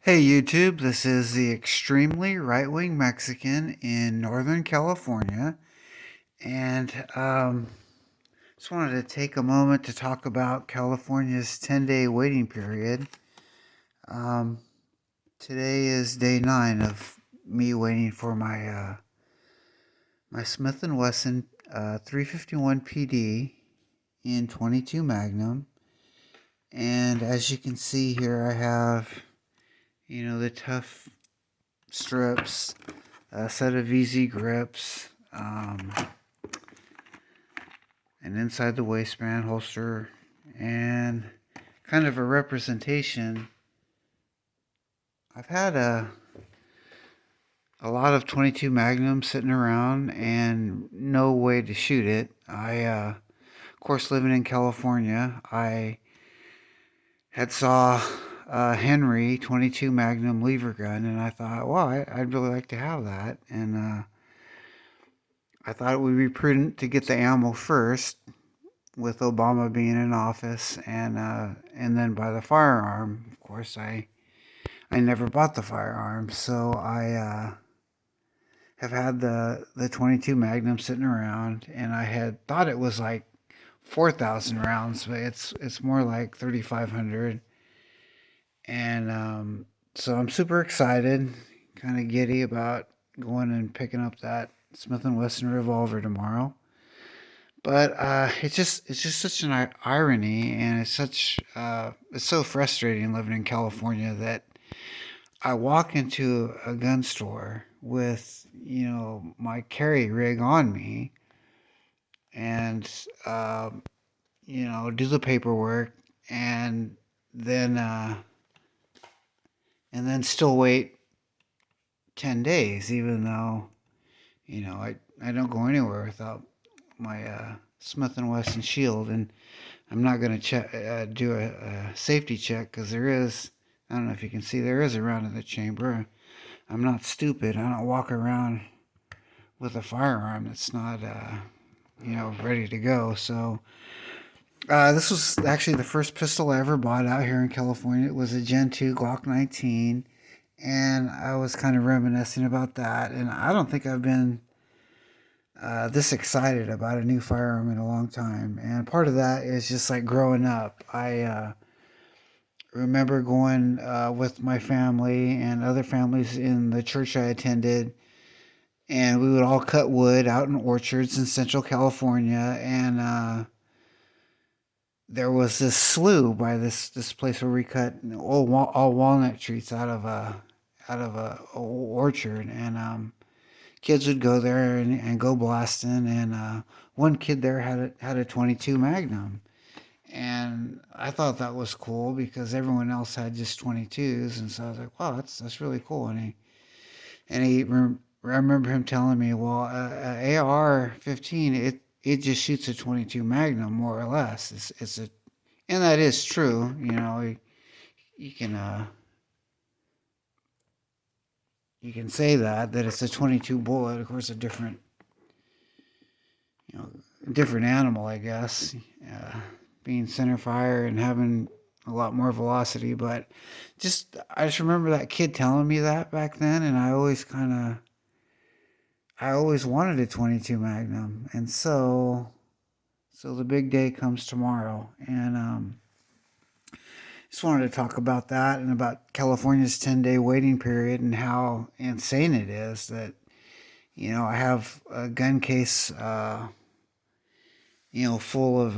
Hey YouTube, this is the extremely right-wing Mexican in Northern California, and just wanted to take a moment to talk about California's 10-day waiting period. Um, Today is day 9 of me waiting for my Smith& Wesson 351 PD in 22 Magnum, and as you can see here, I have the tough strips, a set of easy grips, an inside the waistband holster, and kind of a representation. I've had a lot of 22 Magnum sitting around and no way to shoot it. Of course, living in California, I had saw Henry 22 Magnum lever gun, and I thought, wow, I'd really like to have that. And I thought it would be prudent to get the ammo first, with Obama being in office, and then buy the firearm. Of course, I never bought the firearm, so I have had the 22 Magnum sitting around, and I had thought it was like 4,000 rounds, but it's more like 3,500, and so I'm super excited, kind of giddy about going and picking up that Smith& Wesson revolver tomorrow. But it's just such an irony, and it's so frustrating living in California that I walk into a gun store with my carry rig on me, and do the paperwork, and then uh, and then still wait 10 days, even though I don't go anywhere without my Smith& Wesson shield, and I'm not going to do a safety check because there is, I don't know if you can see, there is a round in the chamber. I'm not stupid. I don't walk around with a firearm that's not, ready to go. So this was actually the first pistol I ever bought out here in California. It was a Gen 2 Glock 19, and I was kind of reminiscing about that. And I don't think I've been this excited about a new firearm in a long time. And part of that is just like growing up. I remember going with my family and other families in the church I attended, and we would all cut wood out in orchards in Central California. And there was this slough by this place where we cut all walnut trees out of a orchard, and kids would go there and go blasting, and one kid there had a 22 Magnum, and I thought that was cool because everyone else had just 22s, and so I was like, wow, that's really cool. I remember him telling me, well, AR-15, it just shoots a 22 Magnum, more or less. And that is true. You can say that it's a 22 bullet. Of course, a different animal, I guess, being center fire and having a lot more velocity. But I just remember that kid telling me that back then, and I always wanted a 22 Magnum, and so the big day comes tomorrow, and just wanted to talk about that and about California's 10-day waiting period and how insane it is that I have a gun case full of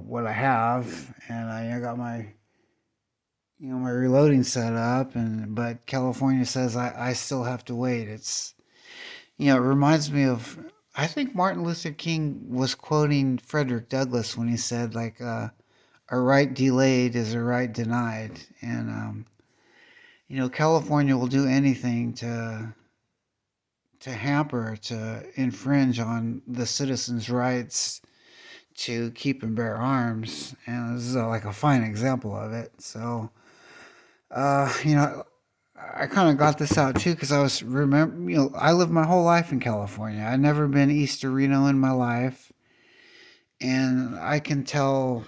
what I have, and I got my reloading set up, but California says I still have to wait. It reminds me of, I think Martin Luther King was quoting Frederick Douglass when he said, like, a right delayed is a right denied, and California will do anything to hamper, to infringe on the citizens' rights to keep and bear arms, and this is like a fine example of it. So, I kind of got this out too because I lived my whole life in California. I never been east of Reno in my life, and I can tell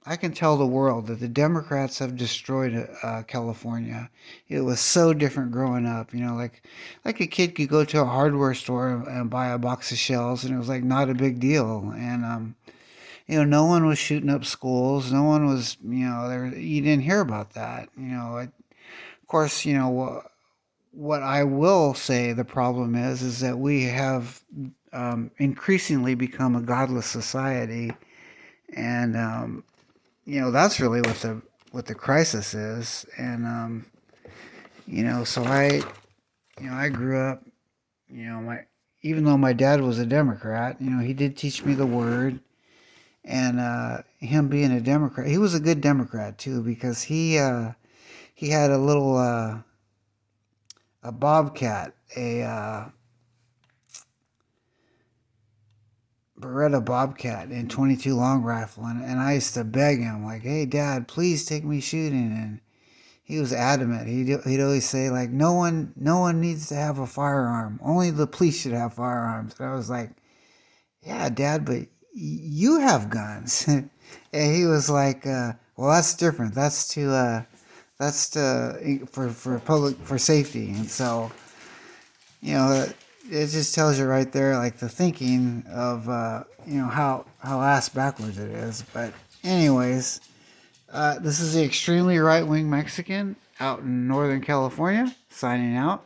I can tell the world that the Democrats have destroyed California. It was so different growing up. Like a kid could go to a hardware store and buy a box of shells, and it was like not a big deal. And no one was shooting up schools. No one was, there. You didn't hear about that. Of course, what I will say the problem is that we have increasingly become a godless society, and that's really what the crisis is. And so I grew up, my even though my dad was a Democrat, he did teach me the word. And him being a Democrat, he was a good Democrat too, because he had a little a Bobcat, a Beretta Bobcat in 22 long rifle, and I used to beg him like, "Hey, Dad, please take me shooting." And he was adamant. He'd always say like, "No one needs to have a firearm. Only the police should have firearms." And I was like, "Yeah, Dad, but you have guns." And he was like, "Well, that's different. That's for public for safety." And so, it just tells you right there, like the thinking of how ass backwards it is. But anyways, this is the extremely right wing Mexican out in Northern California signing out.